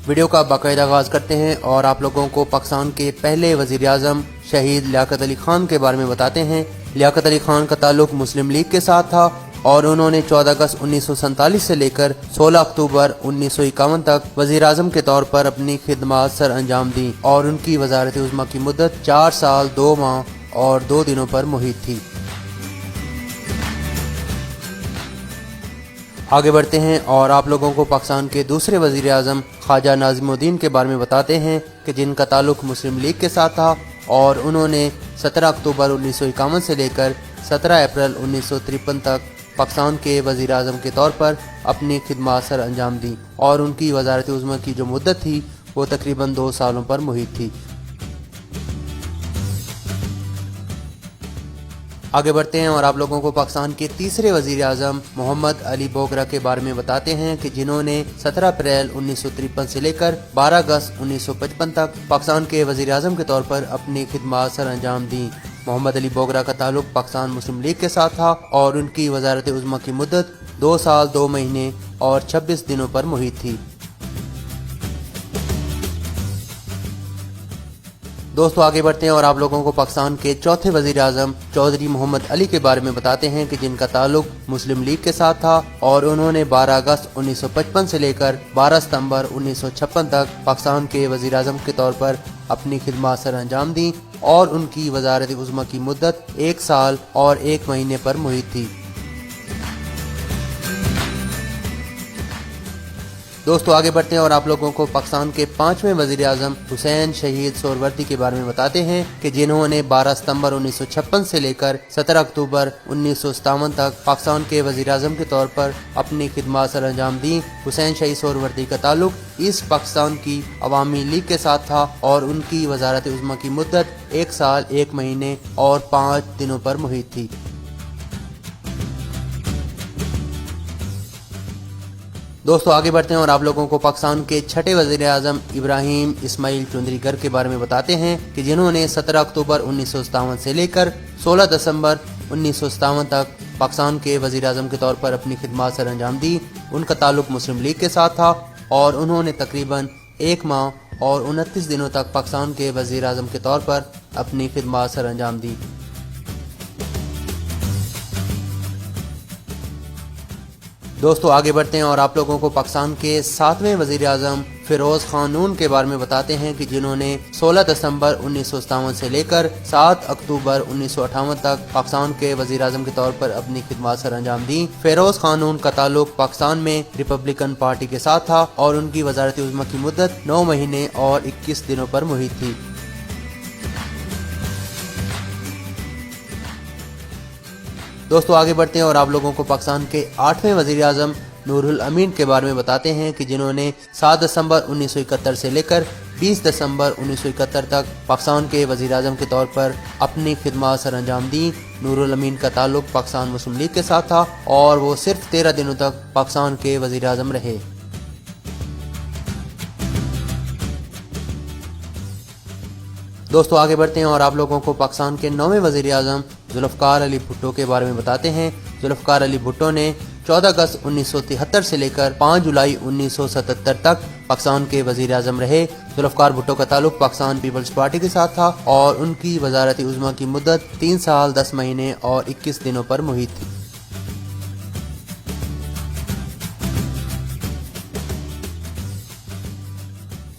Video کا باقاعدہ آغاز کرتے ہیں اور آپ لوگوں کو پاکستان کے پہلے وزیر اعظم شہید لیاقت علی خان کے بارے میں بتاتے ہیں۔ لیاقت علی خان کا تعلق مسلم لیگ کے ساتھ تھا اور انہوں نے 14 اگست 1947 سے لے کر 16 اکتوبر 1951 تک وزیر اعظم کے طور پر اپنی خدمات سر انجام دیں اور ان کی وزارت عظمیٰ کی مدت 4 سال 2 ماہ اور 2 دنوں پر محیط تھی۔ آگے بڑھتے ہیں اور آپ لوگوں کو پاکستان کے دوسرے وزیر اعظم خواجہ ناظم الدین کے بارے میں بتاتے ہیں کہ جن کا تعلق مسلم لیگ کے ساتھ تھا اور انہوں نے 17 اکتوبر 1951 سے لے کر 17 اپریل 1953 تک پاکستان کے وزیر اعظم کے طور پر اپنی خدمات سر انجام دیں اور ان کی وزارت عظمیٰ کی جو مدت تھی وہ تقریباً 2 سالوں پر محیط تھی۔ آگے بڑھتے ہیں اور آپ لوگوں کو پاکستان کے تیسرے وزیر اعظم محمد علی بوگرا کے بارے میں بتاتے ہیں کہ جنہوں نے 17 اپریل 1953 سے لے کر 12 اگست 1955 تک پاکستان کے وزیر اعظم کے طور پر اپنی خدمات سر انجام دیں۔ محمد علی بوگرا کا تعلق پاکستان مسلم لیگ کے ساتھ تھا اور ان کی وزارت عظمیٰ کی مدت 2 سال 2 مہینے اور 26 دنوں پر محیط تھی۔ دوستو آگے بڑھتے ہیں اور آپ لوگوں کو پاکستان کے چوتھے وزیر اعظم چودھری محمد علی کے بارے میں بتاتے ہیں کہ جن کا تعلق مسلم لیگ کے ساتھ تھا اور انہوں نے 12 اگست 1955 سے لے کر 12 ستمبر 1956 تک پاکستان کے وزیر اعظم کے طور پر اپنی خدمات سر انجام دیں اور ان کی وزارت عظمیٰ کی مدت 1 سال اور 1 مہینے پر محیط تھی۔ دوستو آگے بڑھتے ہیں اور آپ لوگوں کو پاکستان کے 5ویں وزیر اعظم حسین شہید سہروردی کے بارے میں بتاتے ہیں کہ جنہوں نے 12 ستمبر 1956 سے لے کر 17 اکتوبر 1957 تک پاکستان کے وزیر اعظم کے طور پر اپنی خدمات سر انجام دیں۔ حسین شہید سہروردی کا تعلق ایسٹ پاکستان کی عوامی لیگ کے ساتھ تھا اور ان کی وزارت عظمیٰ کی مدت 1 سال 1 مہینے اور 5 دنوں پر محیط تھی۔ دوستو آگے بڑھتے ہیں اور آپ لوگوں کو پاکستان کے چھٹے وزیر اعظم ابراہیم اسماعیل چودھری گر کے بارے میں بتاتے ہیں کہ جنہوں نے 17 اکتوبر 1957 سے لے کر 16 دسمبر 1957 تک پاکستان کے وزیر اعظم کے طور پر اپنی خدمات سر انجام دی۔ ان کا تعلق مسلم لیگ کے ساتھ تھا اور انہوں نے تقریباً 1 ماہ اور 29 دنوں تک پاکستان کے وزیر اعظم کے طور پر اپنی خدمات سر انجام دی۔ دوستو آگے بڑھتے ہیں اور آپ لوگوں کو پاکستان کے 7ویں وزیر اعظم فیروز خان نون کے بارے میں بتاتے ہیں کہ جنہوں نے 16 دسمبر 1957 سے لے کر 7 اکتوبر 1958 تک پاکستان کے وزیر اعظم کے طور پر اپنی خدمات سر انجام دیں۔ فیروز خان نون کا تعلق پاکستان میں ریپبلکن پارٹی کے ساتھ تھا اور ان کی وزارت عظمیٰ کی مدت 9 مہینے اور 21 دنوں پر محیط تھی۔ دوستو آگے بڑھتے ہیں اور آپ لوگوں کو پاکستان کے 8ویں وزیر اعظم نور الامین کے بارے میں بتاتے ہیں کہ جنہوں نے 7 دسمبر 1971 سے لے کر 20 دسمبر 1971 تک پاکستان کے وزیر اعظم کے طور پر اپنی خدمات سر انجام دیں۔ نور الامین کا تعلق پاکستان مسلم لیگ کے ساتھ تھا اور وہ صرف 13 دنوں تک پاکستان کے وزیر اعظم رہے۔ دوستو آگے بڑھتے ہیں اور آپ لوگوں کو پاکستان کے 9ویں وزیر اعظم ذوالفقار علی بھٹو کے بارے میں بتاتے ہیں۔ ذوالفقار علی بھٹو نے 14 اگست 1973 سے لے کر 5 جولائی 1977 تک پاکستان کے وزیر اعظم رہے۔ ذوالفقار بھٹو کا تعلق پاکستان پیپلز پارٹی کے ساتھ تھا اور ان کی وزارت عظمیٰ کی مدت 3 سال 10 مہینے اور 21 دنوں پر محیط تھی۔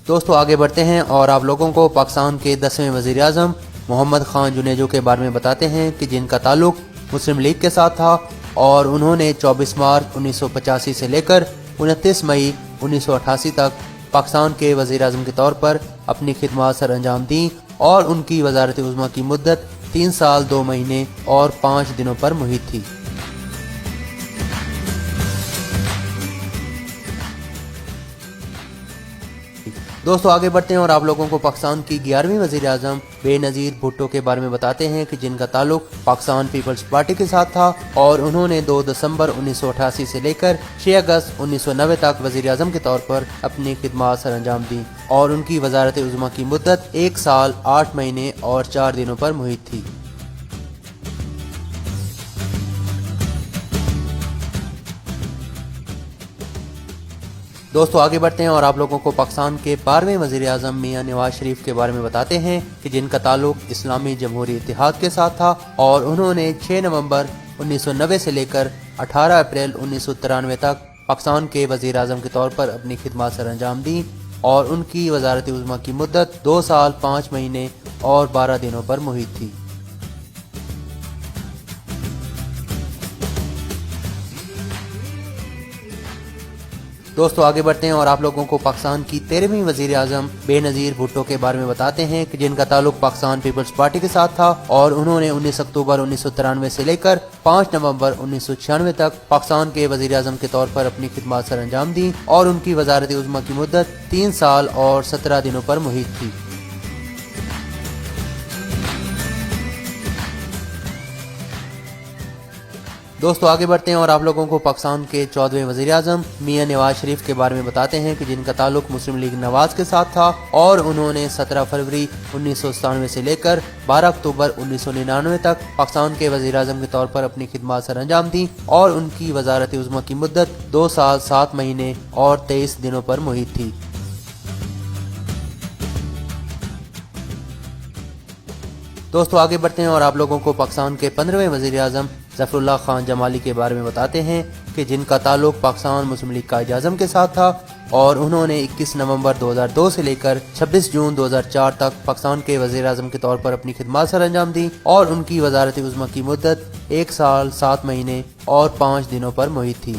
دوستو آگے بڑھتے ہیں اور آپ لوگوں کو پاکستان کے 10ویں وزیر اعظم محمد خان جنیجو کے بارے میں بتاتے ہیں کہ جن کا تعلق مسلم لیگ کے ساتھ تھا اور انہوں نے 24 مارچ 1985 سے لے کر 29 مئی 1988 تک پاکستان کے وزیر اعظم کے طور پر اپنی خدمات سر انجام دیں اور ان کی وزارت عظمیٰ کی مدت 3 سال 2 مہینے اور 5 دنوں پر محیط تھی۔ دوستو آگے بڑھتے ہیں اور آپ لوگوں کو پاکستان کی 11ویں وزیر اعظم بے نظیر بھٹو کے بارے میں بتاتے ہیں کہ جن کا تعلق پاکستان پیپلز پارٹی کے ساتھ تھا اور انہوں نے 2 دسمبر 1988 سے لے کر 6 اگست 1990 تک وزیر اعظم کے طور پر اپنی خدمات سر انجام دیں اور ان کی وزارت عظمیٰ کی مدت 1 سال 8 مہینے اور 4 دنوں پر محیط تھی۔ दोस्तों आगे बढ़ते हैं और आप लोगों को पाकिस्तान के 12वें वज़ीर आज़म मियां नवाज शरीफ के बारे में बताते हैं कि जिनका ताल्लुक इस्लामी जमहूरी इत्तेहाद के साथ था और उन्होंने 6 नवंबर 1990 से लेकर 18 अप्रैल 1993 तक पाकिस्तान के वज़ीर आज़म के तौर पर अपनी खिदमत सर अंजाम दी और उनकी वज़ारत उज़्मा की मुद्दत 2 साल 5 महीने और 12 दिनों पर मुहित थी। दोस्तों आगे बढ़ते हैं और आप लोगों को पाकिस्तान की 13वीं वज़ीर आज़म बेनज़ीर भुट्टो के बारे में बताते हैं कि जिनका ताल्लुक पाकिस्तान पीपल्स पार्टी के साथ था और उन्होंने 19 अक्टूबर 1993 से लेकर 5 नवंबर 1996 तक पाकिस्तान के वज़ीर आज़म के तौर पर अपनी खिदमत सर अंजाम दी और उनकी वज़ारत उज़्मा की मुद्दत 3 साल और 17 दिनों पर मुहित थी। दोस्तों आगे बढ़ते हैं और आप लोगों को पाकिस्तान के 14वें वज़ीर आज़म मियां नवाज शरीफ के बारे में बताते हैं कि जिनका ताल्लुक मुस्लिम लीग नवाज के साथ था और उन्होंने 17 फरवरी 1997 से लेकर 12 अक्टूबर 1999 तक पाकिस्तान के वज़ीर आज़म के तौर पर अपनी खिदमत सर अंजाम दी और उनकी वज़ारत उज़्मा की मुद्दत 2 साल 7 महीने और 23 दिनों पर मुहित थी। दोस्तों आगे बढ़ते हैं और आप लोगों को पाकिस्तान के 15वें वज़ीर आज़म ज़फ़रुल्लाह खान जमाली के बारे में बताते हैं कि जिनका ताल्लुक पाकिस्तान मुस्लिम लीग कायद आज़म के साथ था और उन्होंने 21 नवंबर 2002 से लेकर 26 जून 2004 तक पाकिस्तान के वज़ीर आज़म के तौर पर अपनी खिदमत सर अंजाम दी और उनकी वज़ारत उज़्मा की मुद्दत 1 साल 7 महीने और 5 दिनों पर मुहित थी।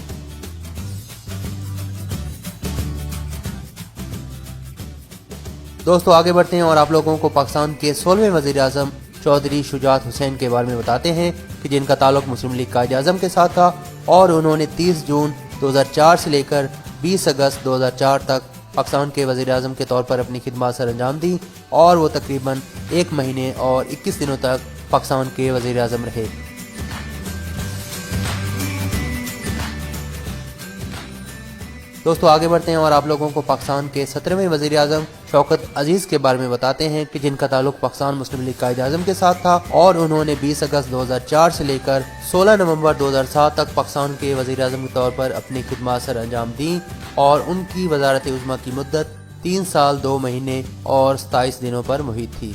दोस्तों आगे बढ़ते हैं और आप लोगों को पाकिस्तान के 16वें वज़ीर आज़म चौधरी शुजात हुसैन के बारे में बताते हैं कि जिनका ताल्लुक मुस्लिम लीग कायद आज़म के साथ था और उन्होंने 30 जून 2004 से लेकर 20 अगस्त 2004 तक पाकिस्तान के वज़ीर आज़म के तौर पर अपनी खिदमत सर अंजाम दी और वो तकरीबन 1 महीने और 21 दिनों तक पाकिस्तान के वज़ीर आज़म रहे। दोस्तों आगे बढ़ते हैं और आप लोगों को पाकिस्तान के 17वें वज़ीर आज़म शौकत अजीज़ के बारे में बताते हैं कि जिनका ताल्लुक पाकिस्तान मुस्लिम लीग कायद आज़म के साथ था और उन्होंने 20 अगस्त 2004 से लेकर 16 नवंबर 2007 तक पाकिस्तान के वज़ीर आज़म के तौर पर अपनी खिदमत सर अंजाम दी और उनकी वज़ारत उज़्मा की मुद्दत 3 साल 2 महीने और 27 दिनों पर मुहित थी।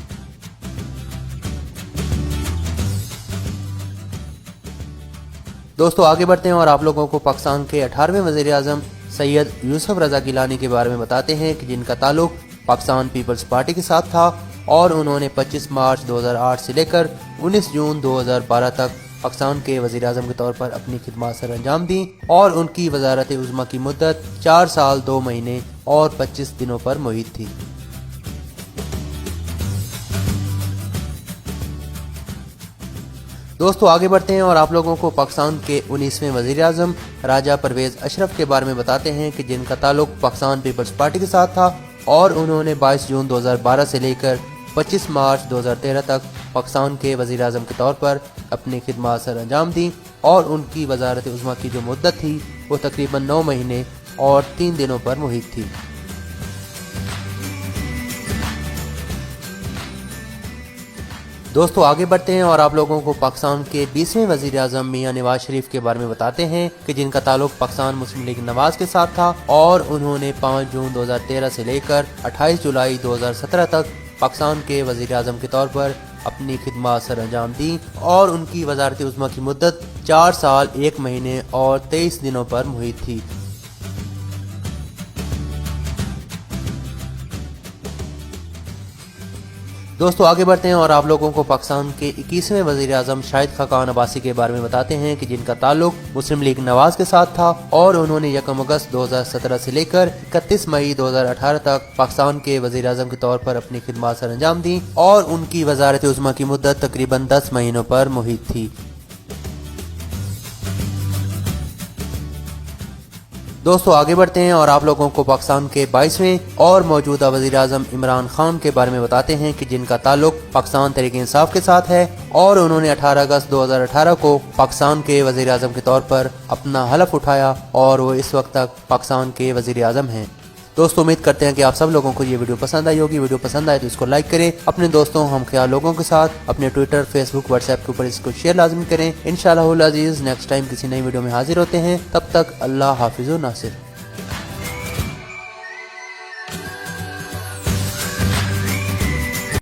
दोस्तों आगे बढ़ते हैं और आप लोगों को पाकिस्तान के 18वें वज़ीर आज़म सैयद यूसुफ रज़ा गिलानी के बारे में बताते हैं कि जिनका ताल्लुक पाकिस्तान पीपल्स पार्टी के साथ था और उन्होंने 25 मार्च 2008 से लेकर 19 जून 2012 तक पाकिस्तान के वज़ीर आज़म के तौर पर अपनी खिदमत सर अंजाम दी और उनकी वज़ारत उज़्मा की मुद्दत 4 साल 2 महीने और 25 दिनों पर मुहित थी। दोस्तों आगे बढ़ते हैं और आप लोगों को पाकिस्तान के 19वें वज़ीर आज़म राजा परवेज़ अशरफ के बारे में बताते हैं कि जिनका ताल्लुक पाकिस्तान पीपल्स पार्टी के साथ था और उन्होंने 22 जून 2012 से लेकर 25 मार्च 2013 तक पाकिस्तान के वज़ीर आज़म के तौर पर अपनी खिदमत सर अंजाम दी और उनकी वज़ारत उज़्मा की जो मुद्दत थी वो तकरीबन 9 महीने और 3 दिनों पर मुहित थी। दोस्तों आगे बढ़ते हैं और आप लोगों को पाकिस्तान के 20वें वज़ीर आज़म मियां नवाज शरीफ के बारे में बताते हैं कि जिनका ताल्लुक पाकिस्तान मुस्लिम लीग नवाज के साथ था और उन्होंने 5 जून 2013 से लेकर 28 जुलाई 2017 तक पाकिस्तान के वज़ीर आज़म के तौर पर अपनी खिदमत सर अंजाम दी और उनकी वज़ारत उज़्मा की मुद्दत 4 साल 1 महीने और 23 दिनों पर मुहित थी। दोस्तों आगे बढ़ते हैं और आप लोगों को पाकिस्तान के 21वें वज़ीर आज़म शाहिद खाकान अब्बासी के बारे में बताते हैं कि जिनका ताल्लुक मुस्लिम लीग नवाज के साथ था और उन्होंने 1 अगस्त 2017 से लेकर 31 मई 2018 तक पाकिस्तान के वज़ीर आज़म के तौर पर अपनी खिदमत सर अंजाम दी और उनकी वज़ारत उज़्मा की मुद्दत तकरीबन 10 महीनों पर मुहित थी। दोस्तों आगे बढ़ते हैं और आप लोगों को पाकिस्तान के 22वें और मौजूदा वज़ीर आज़म इमरान खान के बारे में बताते हैं कि जिनका ताल्लुक पाकिस्तान तहरीक इंसाफ के साथ है और उन्होंने 18 अगस्त 2018 को पाकिस्तान के वज़ीर आज़म के तौर पर अपना हलफ उठाया और वो इस वक्त तक पाकिस्तान के वज़ीर आज़म हैं। दोस्तों उम्मीद करते हैं कि आप सब लोगों को ये वीडियो पसंद आई होगी। वीडियो पसंद आए तो इसको लाइक करें, अपने दोस्तों हम ख्याल लोगों के साथ अपने ट्विटर, फेसबुक, व्हाट्सएप के ऊपर इसको शेयर लाजमी करें। इंशाअल्लाह नेक्स्ट टाइम किसी नई वीडियो में हाजिर होते हैं। तब तक अल्लाह हाफिज़ नासिर।